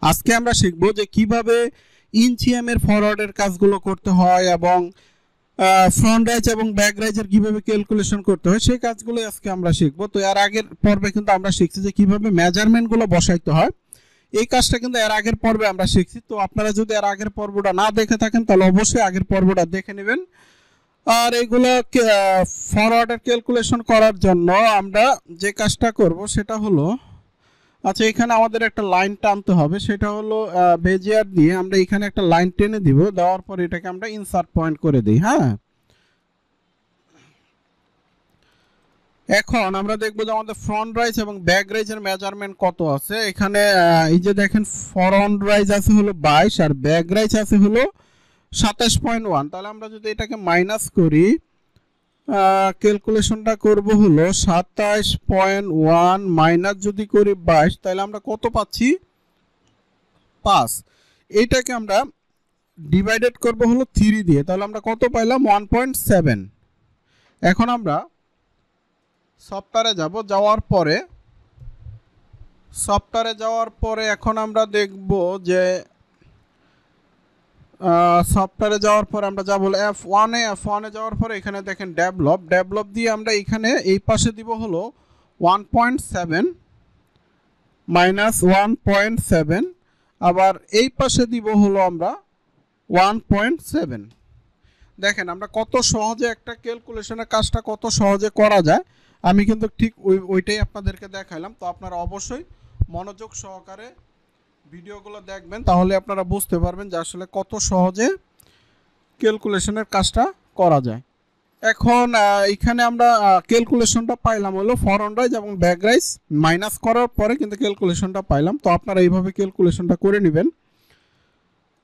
আজকে আমরা শিখব যে কিভাবে ইঞ্চিএম এর ফরওয়ার্ডের কাজগুলো করতে হয় এবং ফ্রন্ট রাইজ এবং ব্যাক রাইজের কিভাবে ক্যালকুলেশন করতে হয় সেই কাজগুলো আজকে আমরা শিখব। তো এর আগের পর্বে কিন্তু আমরা শিখছি যে কিভাবে মেজারমেন্টগুলো বসাইতে হয়। এই কাজটা কিন্তু এর আগের পর্বে আমরা শিখছি। তো আপনারা যদি এর আগের পর্বটা না দেখে থাকেন তাহলে অবশ্যই আগের পর্বটা দেখে নেবেন। আর এইগুলো ফরওয়ার্ডের ক্যালকুলেশন করার জন্য আমরা যে কাজটা করব সেটা হলো, আচ্ছা এখানে আমাদের একটা লাইন টানতে হবে, সেটা হলো বেজিয়ার দিয়ে আমরা এখানে একটা লাইন টেনে দিব, দেওয়ার পর এটাকে আমরা ইনসার্ট পয়েন্ট করে দিই। হ্যাঁ, এখন আমরা দেখব যে আমাদের ফ্রন্ট রাইজ এবং ব্যাক রাইজের মেজারমেন্ট কত আছে। এখানে এই যে দেখেন ফ্রন্ট রাইজ আছে হলো 22 আর ব্যাক রাইজ আছে হলো 27.1। তাহলে আমরা যদি এটাকে মাইনাস করি, ক্যালকুলেশনটা করব হলো 27.1 মাইনাস যদি করি 22, তাহলে আমরা কত পাচ্ছি 5। এইটাকে আমরা ডিভাইডেড করব হলো 3 দিয়ে, তাহলে আমরা কত পাইলাম 1.7। এখন আমরা সফটওয়্যারে যাব, যাওয়ার পরে এখন আমরা দেখব যে সফটওয়্যারে যাওয়ার পরে আমরা যাব F1 এ যাওয়ার পরে এখানে দেখেন ডেভেলপ দিয়ে আমরা এখানে এই পাশে দিব হলো 1.7 মাইনাস 1.7, আবার এই পাশে দিব হলো আমরা 1.7। দেখেন আমরা কত সহজে একটা ক্যালকুলেশনের কাজটা কত সহজে করা যায়। আমি কিন্তু ঠিক ওইটাই আপনাদেরকে দেখাইলাম। তো আপনারা অবশ্যই মনোযোগ সহকারে ভিডিওগুলো দেখবেন, তাহলে আপনারা বুঝতে পারবেন যে আসলে কত সহজে ক্যালকুলেশনের কাজটা করা যায়। এখন এখানে আমরা ক্যালকুলেশনটা পাইলাম হলো ফরওয়ার্ড রাইজ এবং ব্যাক রাইজ মাইনাস করার পরে কিন্তু ক্যালকুলেশনটা পাইলাম। তো আপনারা এইভাবে ক্যালকুলেশনটা করে নেবেন।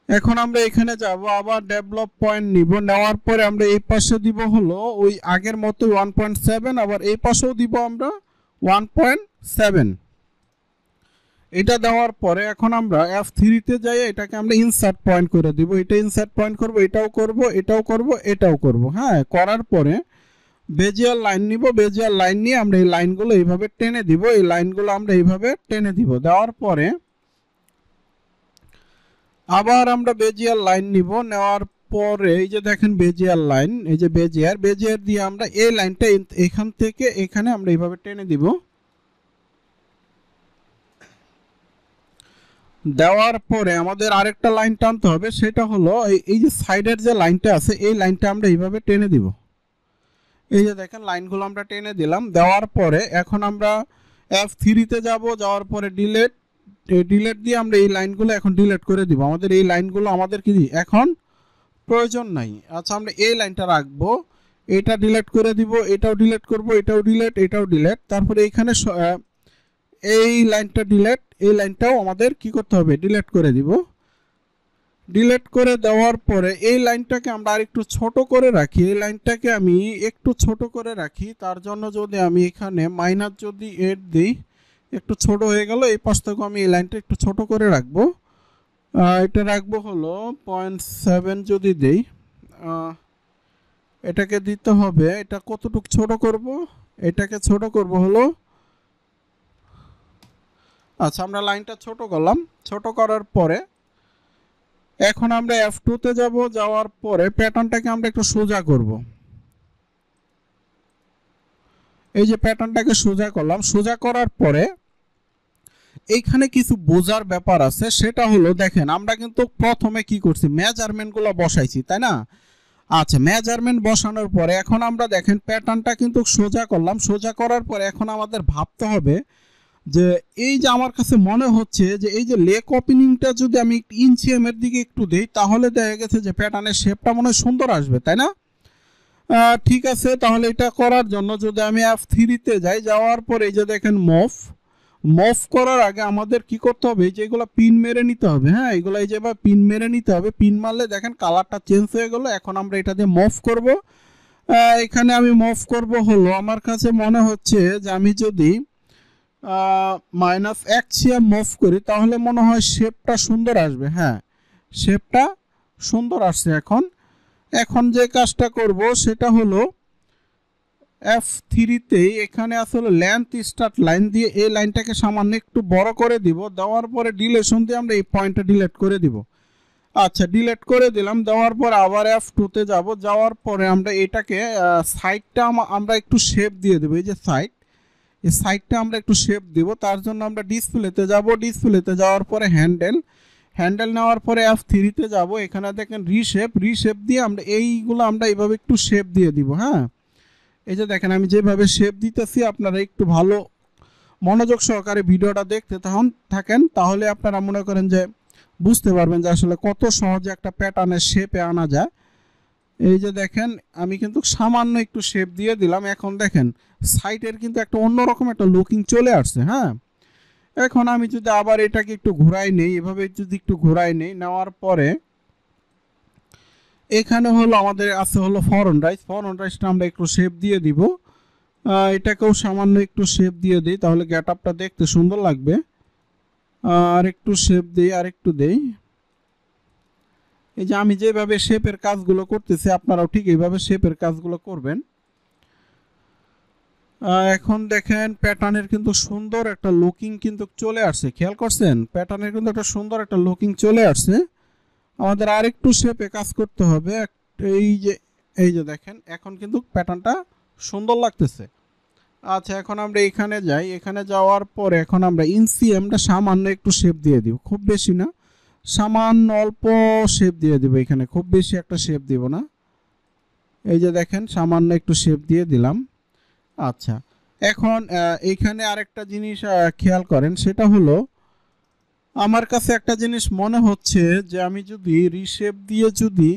এখন আমরা এখানে যাব, আবার ডেভেলপ পয়েন্ট নিব, নেওয়ার পরে আমরা এই পাশে দিব হলো ওই আগের মতো 1.7, আবার এই পাশেও দিব আমরা 1.7। এটা দেওয়ার পরে এখন আমরা F3 যাই, এটাকে আমরা ইনসার্ট পয়েন্ট করে দিব। এটা ইনসার্ট পয়েন্ট করব, এটাও করব, এটাও করব, এটাও করব। হ্যাঁ, করার পরে বেজিয়ার লাইন নিব, বেজিয়ার লাইন নিয়ে আমরা এই লাইনগুলো এইভাবে টেনে দিব, এই লাইনগুলো আমরা এইভাবে টেনে দিব। দেওয়ার পরে আবার আমরা বেজিয়ার লাইন নিব, নেওয়ার পরে এই যে দেখেন বেজিয়ার লাইন, এই যে বেজিয়ার দিয়ে আমরা এই লাইনটা এখান থেকে এখানে আমরা এইভাবে টেনে দিব। দেওয়ার পরে আমাদের আরেকটা লাইন টানতে হবে, সেটা হলো এই যে সাইডের যে লাইনটা আছে এই লাইনটা আমরা এইভাবে টেনে দিব। এই যে দেখেন লাইনগুলো আমরা টেনে দিলাম। দেওয়ার পরে এখন আমরা F3 যাব, যাওয়ার পরে ডিলেট দিয়ে আমরা এই লাইনগুলো এখন ডিলিট করে দিব। আমাদের এই লাইনগুলো আমাদের কি এখন প্রয়োজন নাই। আচ্ছা আমরা এই লাইনটা রাখবো, এটা ডিলিট করে দিব, এটাও ডিলিট করব, এটাও ডিলিট। তারপরে এখানে এই লাইনটা ডিলিট, এই লাইনটাও আমাদের কি করতে হবে ডিলিট করে দিব। ডিলিট করে দেওয়ার পরে এই লাইনটাকে আমরা আরেকটু ছোট করে রাখি, এই লাইনটাকে আমি একটু ছোট করে রাখি। তার জন্য যদি আমি এখানে মাইনাস যদি 8 দিই, একটু ছোট হয়ে গেল। এই পাশ থেকে আমি এই লাইনটা একটু ছোট করে রাখবো, এটা রাখবো হলো 0.7 যদি দেই, এটাকে দিতে হবে, এটা কতটুকু ছোট করব, এটাকে ছোট করব হলো, আচ্ছা আমরা লাইনটা ছোট করলাম। ছোট করার পরে এখন আমরা F2 যাব, যাওয়ার পরে প্যাটার্নটাকে আমরা একটু সোজা করব। এই যে প্যাটার্নটাকে সোজা করলাম, সোজা করার পরে এইখানে কিছু বোঝার ব্যাপার আছে, সেটা হলো দেখেন আমরা কিন্তু প্রথমে কি করছি মেজারমেন্টগুলো বসাইছি, তাই না? আচ্ছা মেজারমেন্ট বসানোর পরে এখন আমরা দেখেন প্যাটার্নটা কিন্তু সোজা করলাম। সোজা করার পরে এখন আমাদের ভাবতে হবে যে এই যে আমার কাছে মনে হচ্ছে যে এই যে লেগ ওপেনিংটা যদি আমি ইঞ্চিএম এর দিকে একটু দেই, তাহলে দেখা গেছে যে প্যাটার্নের শেপটা মনে হয় সুন্দর আসবে, তাই না? ঠিক আছে, তাহলে এটা করার জন্য যদি আমি F3 যাই, যাওয়ার পরে এই যে দেখেন মুভ করার আগে আমাদের কি করতে হবে, যে এগুলো পিন মেরে নিতে হবে। হ্যাঁ, এগুলো এই যে পিন মেরে নিতে হবে। পিন মারলে দেখেন কালারটা চেঞ্জ হয়ে গেল। এখন আমরা এটা দিয়ে মুভ করব। এখানে আমি মুভ করব হলো, আমার কাছে মনে হচ্ছে যে আমি যদি -1 সিএম মুভ করি তাহলে মনে হয় শেপটা সুন্দর আসবে। হ্যাঁ, শেপটা সুন্দর আসছে। এখন যে কাজটা করব সেটা হলো F3 এখানে আসলে লেন্থ স্টার্ট লাইন দিয়ে এই লাইনটাকে সামান্য একটু বড় করে দিব, দেওয়ার পরে ডিলেশন দিয়ে আমরা এই পয়েন্টটা ডিলিট করে দিব। আচ্ছা, ডিলিট করে দিলাম। দেওয়ার পর আবার F2 যাব, যাওয়ার পরে আমরা এটাকে সাইডটা আমরা একটু শেপ দিয়ে দেবো। এই যে সাইড, এই সাইডটা আমরা একটু শেপ দিব। তার জন্য আমরা ডিসপ্লেতে যাব, ডিসপ্লেতে যাওয়ার পরে হ্যান্ডেল নেওয়ার পরে F3 যাব। এখানে দেখেন রিশেপ দিয়ে আমরা এইগুলো আমরা এইভাবে একটু শেপ দিয়ে দিব। হ্যাঁ, এই যে দেখেন আমি যেভাবে শেপ দিতেছি, আপনারা একটু ভালো মনোযোগ সহকারে ভিডিওটা দেখতে থাকেন, তাহলে আপনারা মনে করেন যে বুঝতে পারবেন যে আসলে কত সহজে একটা প্যাটার্নের শেপে আনা যায়। এই যে দেখেন আমি কিন্তু সামান্য একটু শেপ দিয়ে দিলাম। এখন দেখেন সাইটের কিন্তু একটা অন্যরকম একটা লুকিং চলে আসছে। হ্যাঁ, এখন আমি যদি আবার এটাকে একটু ঘোরাই নেই, এভাবে যদি একটু ঘোরাই নেই, নেওয়ার পরে এখানে হলো আমাদের আছে হলো ফরন রাইসটা আমরা একটু শেপ দিয়ে দিব। এটাকেও সামান্য একটু শেপ দিয়ে দিই, তাহলে গেট আপটা দেখতে সুন্দর লাগবে। আর একটু শেপ দিই, আর একটু দেই। এই যে আমি যেভাবে শেপের কাজগুলো করতেছি, আপনারাও ঠিক এইভাবে শেপের কাজগুলো করবেন। এখন দেখেন প্যাটার্নের কিন্তু সুন্দর একটা লুকিং কিন্তু চলে আসছে, খেয়াল করছেন? প্যাটার্নের কিন্তু একটা সুন্দর একটা লুকিং চলে আসছে। আমাদের আরেকটু শেপে কাজ করতে হবে। এই যে দেখেন এখন কিন্তু প্যাটার্নটা সুন্দর লাগতেছে। আচ্ছা, এখন আমরা এখানে যাই। এখানে যাওয়ার পরে এখন আমরা ইনসিএমটা সামান্য একটু শেপ দিয়ে দিব, খুব বেশি না, সামান্য অল্প শেপ দিয়ে দিব। এখানে খুব বেশি একটা শেপ দিব না। এই যে দেখেন সামান্য একটু শেপ দিয়ে দিলাম। আচ্ছা, এখন এইখানে আরেকটা জিনিস খেয়াল করেন, সেটা হলো আমার কাছে একটা জিনিস মনে হচ্ছে যে আমি যদি রিশেপ দিয়ে যদি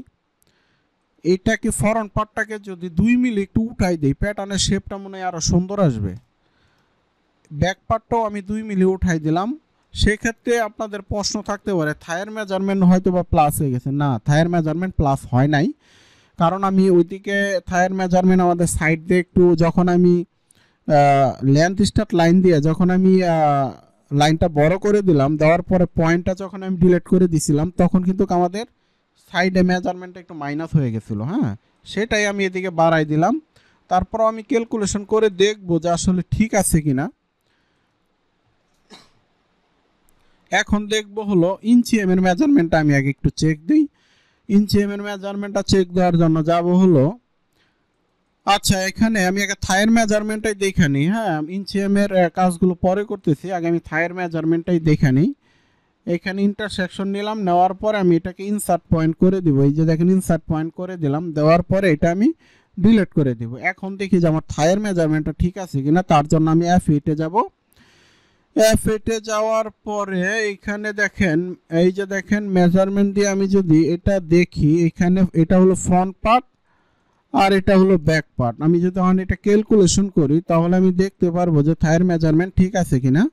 এটাকে ফরন্ট পার্টটাকে যদি 2 মিলি একটু উঠাই দিই, প্যাটার্নের শেপটা মনে হয় আরও সুন্দর আসবে। ব্যাক পার্টটাও আমি 2 মিলি উঠাই দিলাম। সেক্ষেত্রে আপনাদের প্রশ্ন থাকতে পারে থায়ের মেজারমেন্ট হয়তো বা প্লাস হয়ে গেছে। না, থায়ের মেজারমেন্ট প্লাস হয় নাই, কারণ আমি ওইদিকে থায়ের মেজারমেন্ট আমাদের সাইড দিয়ে একটু যখন আমি লেন্থ স্টার্ট লাইন দিয়ে যখন আমি লাইনটা বড় করে দিলাম, দেওয়ার পরে পয়েন্টটা যখন আমি ডিলিট করে দিছিলাম, তখন কিন্তু আমাদের সাইডে মেজারমেন্টটা একটু মাইনাস হয়ে গেছিলো। হ্যাঁ, সেটাই আমি এদিকে বাড়াই দিলাম। তারপর আমি ক্যালকুলেশন করে দেখবো যে আসলে ঠিক আছে কিনা। এখন দেখবো হলো ইঞ্চি এম এর মেজারমেন্টটা আমি আগে একটু চেক দিই। ইঞ্চি এম এর মেজারমেন্টটা চেক দেওয়ার জন্য যাব হলো, আচ্ছা এখানে আমি আগে থায়ের মেজারমেন্টটাই দেখে নিই। হ্যাঁ, ইঞ্চি এম এর কাজগুলো পরে করতেছি, আগে আমি থায়ের মেজারমেন্টটাই দেখে নিই। এখানে ইন্টারসেকশন নিলাম, নেওয়ার পরে আমি এটাকে ইনসার্ট পয়েন্ট করে দিব। এই যে দেখেন ইনসার্ট পয়েন্ট করে দিলাম, দেওয়ার পরে এটা আমি ডিলিট করে দিব। এখন দেখি যে আমার থায়ের মেজারমেন্টটা ঠিক আছে কিনা, তার জন্য আমি F8 যাব। F8 যাওয়ার পরে এখানে দেখেন, এই যে দেখেন মেজারমেন্ট দিয়ে আমি যদি এটা দেখি, এখানে এটা হলো ফ্রন্ট পার্ট আর এটা হলো ব্যাক পার্ট। আমি যদি তখন এটা ক্যালকুলেশন করি, তাহলে আমি দেখতে পারবো যে থায়ের মেজারমেন্ট ঠিক আছে কিনা।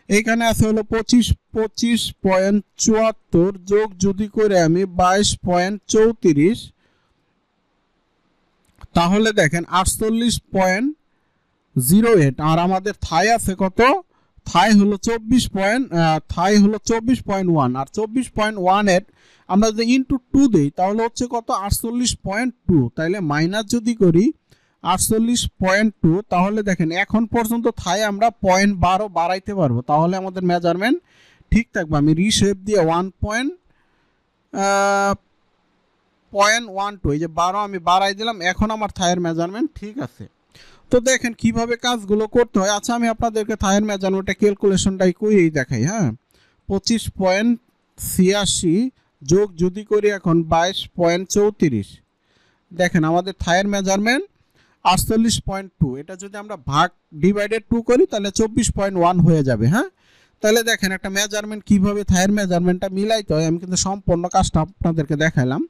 এখানে আছে হলো 25.74 যোগ যদি করে আমি 22.34, তাহলে দেখেন 48.08। আর আমাদের থাই আছে কত? থাই হলো 24.1। আর 24.1 এর আমরা যদি ইনটু 2 দেই, তাহলে হচ্ছে কত? 48.2। তাইলে মাইনাস যদি করি 48.2, তাহলে দেখেন এখন পর্যন্ত থাই আমরা 0.12 বাড়াইতে পারবো, তাহলে আমাদের মেজারমেন্ট ঠিক থাকবে। আমি রিশেপ দিয়ে 1.12, এই যে 12 আমি বাড়াই দিলাম, এখন আমার থায়ের মেজারমেন্ট ঠিক আছে। তো দেখেন কিভাবে কাজগুলো করতে হয়। আচ্ছা, আমি আপনাদেরকে থায়ের মেজারমেন্টটা ক্যালকুলেশনটাই করেই দেখাই। হ্যাঁ, 25.86 যোগ যদি করি এখন 22.34, দেখেন আমাদের থায়ের মেজারমেন্ট 48.2। এটা যদি আমরা ভাগ ডিভাইডেড 2 করি, তাহলে 24.1 হয়ে যাবে। হ্যাঁ, তাহলে দেখেন একটা মেজারমেন্ট কিভাবে থায়ের মেজারমেন্টটা মিলাইতে হয়, আমি কিন্তু সম্পূর্ণ কাজটা আপনাদেরকে দেখাইলাম।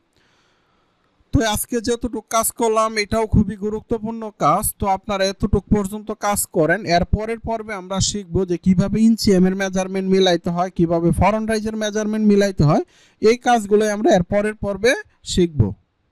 তো আজকে যতটুকু কাজ করলাম এটাও খুবই গুরুত্বপূর্ণ কাজ। তো আপনারা এতটুকু পর্যন্ত কাজ করেন। এর পরের পর্বে আমরা শিখবো যে কিভাবে ইঞ্চি এম এর মেজারমেন্ট মিলাইতে হয়, কিভাবে ফরন রাইজের মেজারমেন্ট মিলাইতে হয়। এই কাজগুলোই আমরা এর পরের পর্বে শিখবো।